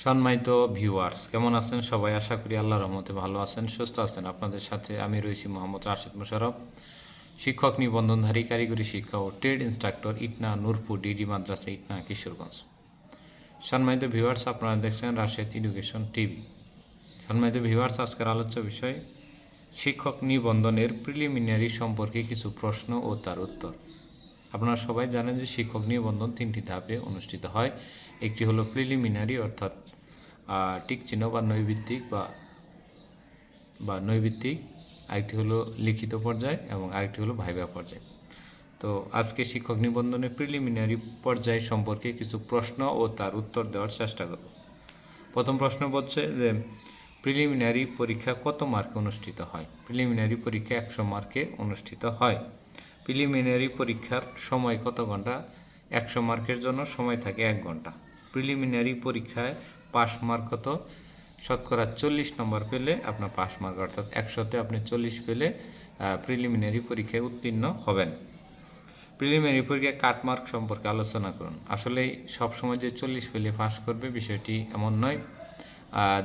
সম্মানিত ভিউয়ার্স, কেমন আছেন সবাই? আশা করি আল্লাহর রহমতে ভালো আছেন, সুস্থ আছেন। আপনাদের সাথে আমি রয়েছি মোহাম্মদ রাশেদ মোশাররফ, শিক্ষক নিবন্ধনধারী কারিগরি শিক্ষা ও trade instructor, Itna Nurpur DD Madrasa, Itna, Kishoreganj. সম্মানিত ভিউয়ার্স, আপনারা দেখছেন রাশেদ এডুকেশন টিভি। সম্মানিত ভিউয়ার্স, আজকের আলোচ্য বিষয় শিক্ষক নিবন্ধনের প্রিলিমিনারি সম্পর্কে কিছু প্রশ্ন ও তার উত্তর। আপনারা সবাই জানেন যে শিক্ষক নিবন্ধন তিনটি ধাপে অনুষ্ঠিত হয়। একটি হলো প্রিলিমিনারি, অর্থাৎ টিক চিহ্ন বা নৈবিত্তিক, আরেকটি হলো লিখিত পর্যায় এবং আরেকটি হলো ভাইভা পর্যায়। তো আজকে শিক্ষক নিবন্ধনের প্রিলিমিনারি পর্যায় সম্পর্কে কিছু প্রশ্ন ও তার উত্তর দেওয়ার চেষ্টা করব। প্রথম প্রশ্ন বলছে যে প্রিলিমিনারি পরীক্ষা কত মার্কে অনুষ্ঠিত হয়? প্রিলিমিনারি পরীক্ষা 100 মার্কে অনুষ্ঠিত হয়। প্রিলিমিনারি পরীক্ষার সময় কত ঘন্টা? 100 মার্কের জন্য সময় থাকে 1 ঘন্টা। প্রিলিমিনারি পরীক্ষায় পাস মার্ক কত? শতকরা 40 নম্বর পেলে আপনার পাস মার্ক, অর্থাৎ 100তে আপনি 40 পেলে প্রিলিমিনারি পরীক্ষায় উত্তীর্ণ হবেন। প্রিলিমিনারি পরীক্ষায় কাটমার্ক সম্পর্কে আলোচনা করুন। আসলে সবসময় যে 40 পেলে পাস করবে বিষয়টি এমন নয়।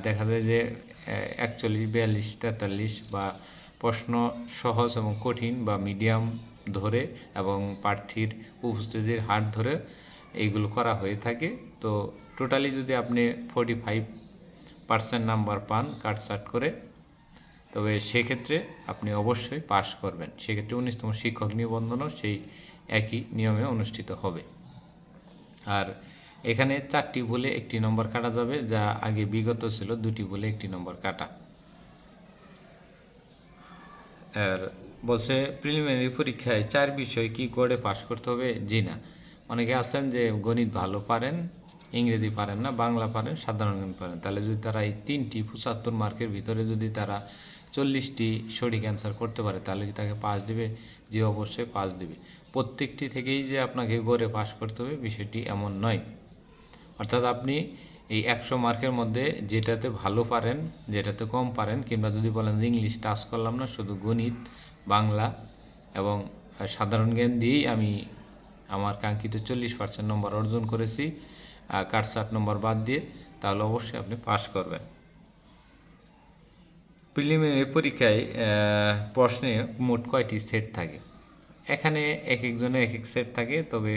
দেখা যায় যে 41, 42, 43 বা প্রশ্ন সহজ এবং কঠিন বা মিডিয়াম ধরে এবং প্রার্থীর উপস্থিতির হার ধরে এইগুলো করা হয়ে থাকে। তো টোটালি যদি আপনি 45% নাম্বার পান কাটছাট করে, তবে সেক্ষেত্রে আপনি অবশ্যই পাস করবেন। সেক্ষেত্রে 19তম শিক্ষক নিবন্ধনও সেই একই নিয়মে অনুষ্ঠিত হবে। আর এখানে 4টি বলে 1টি নম্বর কাটা যাবে, যা আগে বিগত ছিল 2টি বলে 1টি নম্বর কাটা। আর বলছে প্রিলিমিনারি পরীক্ষায় 4 বিষয় কি গড়ে পাস করতে হবে? জি না। অনেকে আছেন যে গণিত ভালো পারেন, ইংরেজি পারেন না, বাংলা পারেন, সাধারণ জ্ঞান পারেন। তাহলে যদি তারা এই 3টি 75 মার্কের ভিতরে যদি তারা 40টি সঠিক অ্যান্সার করতে পারে, তাহলে কি তাকে পাস দেবে? যে অবশ্যই পাস দেবে। প্রত্যেকটি থেকেই যে আপনাকে গড়ে পাস করতে হবে বিষয়টি এমন নয়। অর্থাৎ আপনি এই 100 মার্কের মধ্যে যেটাতে ভালো পারেন, যেটাতে কম পারেন, কিংবা যদি বলেন যে ইংলিশ টাচ করলাম না, শুধু গণিত, বাংলা এবং সাধারণ জ্ঞান দিয়েই আমি আমার কাঙ্ক্ষিত 40% নম্বর অর্জন করেছি, কাটছাট নম্বর বাদ দিয়ে, তাহলে অবশ্যই আপনি পাস করবেন। প্রিলিমিনারি পরীক্ষায় প্রশ্নে মোট কয়টি সেট থাকে? এখানে এক একজনের এক এক সেট থাকে, তবে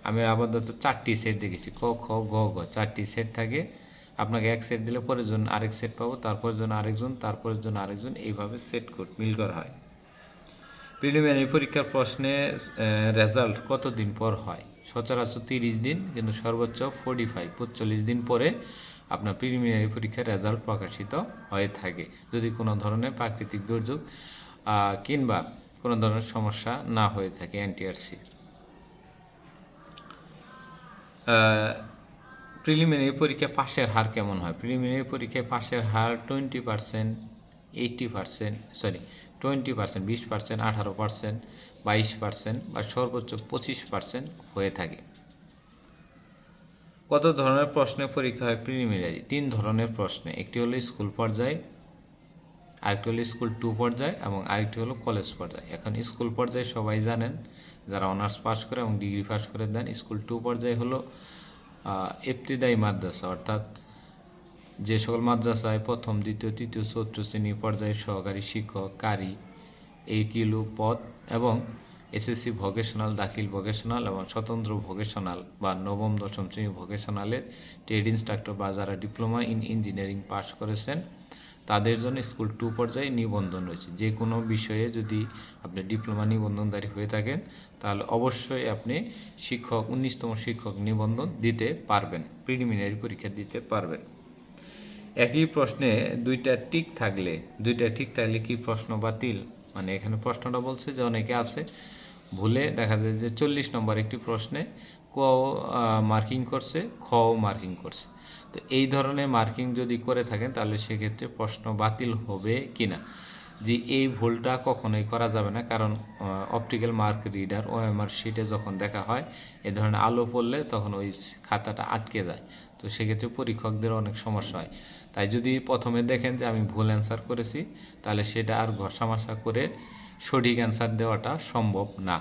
আমি আপাতত 4টি সেট দেখেছি। ক, খ, গ, ঘ 4টি সেট থাকে। আপনাকে এক সেট দিলে পরের জন্য আরেক সেট পাবো, তারপরের জন্য আরেকজন, তারপরের জন্য আরেকজন, এইভাবে সেট মিল করা হয়। প্রিলিমিনারি পরীক্ষার প্রশ্নে রেজাল্ট কতদিন পর হয়? সচরাচর 30 দিন, কিন্তু সর্বোচ্চ 45 দিন পরে আপনার প্রিলিমিনারি পরীক্ষার রেজাল্ট প্রকাশিত হয়ে থাকে, যদি কোনো ধরনের প্রাকৃতিক দুর্যোগ কিংবা কোনো ধরনের সমস্যা না হয়ে থাকে এনটিআরসি। প্রিলিমিনারি পরীক্ষায় পাশের হার কেমন হয়? প্রিলিমিনারি পরীক্ষায় পাশের হার 20%, 80%, 20%, 20%, 18%, 22% বা সর্বোচ্চ 25% হয়ে থাকে। কত ধরনের প্রশ্নের পরীক্ষা হয় প্রিলিমিনারি? 3 ধরনের প্রশ্নে। একটি হলো স্কুল পর্যায়ে, আরেকটি হলো স্কুল 2 পর্যায়ে এবং আরেকটি হলো কলেজ পর্যায়ে। এখন স্কুল পর্যায়ে সবাই জানেন, যারা অনার্স পাস করে এবং ডিগ্রি পাস করে দেন। স্কুল 2 পর্যায়ে হলো ইবতিদায়ী মাদ্রাসা, অর্থাৎ যে সকল মাদ্রাসায় প্রথম, দ্বিতীয়, তৃতীয়, চতুর্থ শ্রেণী পর্যায়ের সহকারী শিক্ষক, কারি, এই কিলু পদ এবং এসএসসি ভোকেশনাল, দাখিল ভোকেশনাল এবং স্বতন্ত্র ভোকেশনাল বা নবম দশম শ্রেণী ভোকেশনালের ট্রেড ইনস্ট্রাক্টর বা যারা ডিপ্লোমা ইন ইঞ্জিনিয়ারিং পাস করেছেন, তাদের জন্য স্কুল 2 পর্যায়ে নিবন্ধন রয়েছে। যে কোনো বিষয়ে যদি আপনি ডিপ্লোমা নিবন্ধনধারী হয়ে থাকেন, তাহলে অবশ্যই আপনি 19তম শিক্ষক নিবন্ধন দিতে পারবেন, প্রিলিমিনারি পরীক্ষা দিতে পারবেন। একই প্রশ্নে দুইটা ঠিক থাকলে কি প্রশ্ন বাতিল? মানে এখানে প্রশ্নটা বলছে যে অনেকে আছে ভুলে দেখা যায় যে 40 নম্বর একটি প্রশ্নে ক মার্কিং করছে, খ মার্কিং করছে। তো এই ধরনের মার্কিং যদি করে থাকেন, তাহলে সেক্ষেত্রে প্রশ্ন বাতিল হবে কিনা, যে এই ভুলটা কখনোই করা যাবে না। কারণ অপটিক্যাল মার্ক রিডার ওএমআর শিটে যখন দেখা হয়, এ ধরনের আলো পড়লে তখন ওই খাতাটা আটকে যায়। তো সেক্ষেত্রে পরীক্ষকদের অনেক সমস্যা হয়। তাই যদি প্রথমে দেখেন যে আমি ভুল অ্যান্সার করেছি, তাহলে সেটা আর ঘষামাশা করে সঠিক অ্যান্সার দেওয়াটা সম্ভব না,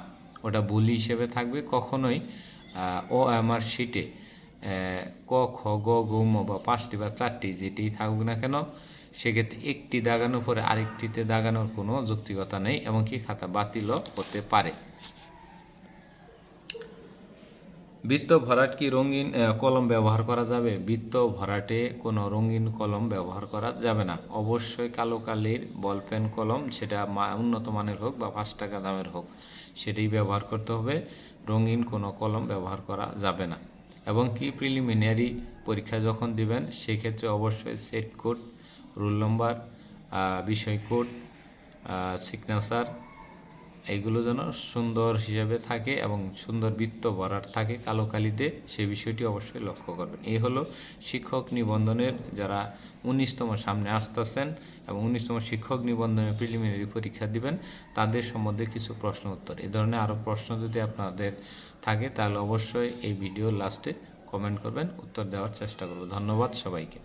ওটা ভুল হিসেবে থাকবে। কখনোই ওএমআর শিটে ক খ গ ঘ ম বা 5টি বা 4টি যেটি থাকুক না কেন, সেক্ষেত্রে একটি দাগানোর পরে আরেকটিতে দাগানোর কোনো যৌক্তিকতা নেই, এমনকি খাতা বাতিলও হতে পারে। বৃত্ত ভরাট কি রঙিন কলম ব্যবহার করা যাবে? বৃত্ত ভরাটে কোনো রঙিন কলম ব্যবহার করা যাবে না। অবশ্যই কালো কালির বলপেন কলম, সেটা উন্নত মানের হোক বা 5 টাকা দামের হোক, সেটাই ব্যবহার করতে হবে। রঙিন কোনো কলম ব্যবহার করা যাবে না। এবং কি প্রিলিমিনারি পরীক্ষা যখন দিবেন সেক্ষেত্রে অবশ্যই সেট কোড, রোল নম্বর, বিষয় কোড, সিগনেচার, এইগুলো যেন সুন্দর হিসাবে থাকে এবং সুন্দর বৃত্ত ভরাট থাকে কালো কালিতে, সেই বিষয়টি অবশ্যই লক্ষ্য করবেন। এই হলো শিক্ষক নিবন্ধনের যারা 19তম সামনে আসতেছেন এবং 19তম শিক্ষক নিবন্ধনের প্রিলিমিনারি পরীক্ষা দিবেন তাদের সম্বন্ধে কিছু প্রশ্ন উত্তর। এই ধরনের আরও প্রশ্ন যদি আপনাদের থাকে তাহলে অবশ্যই এই ভিডিওর লাস্টে কমেন্ট করবেন, উত্তর দেওয়ার চেষ্টা করব। ধন্যবাদ সবাইকে।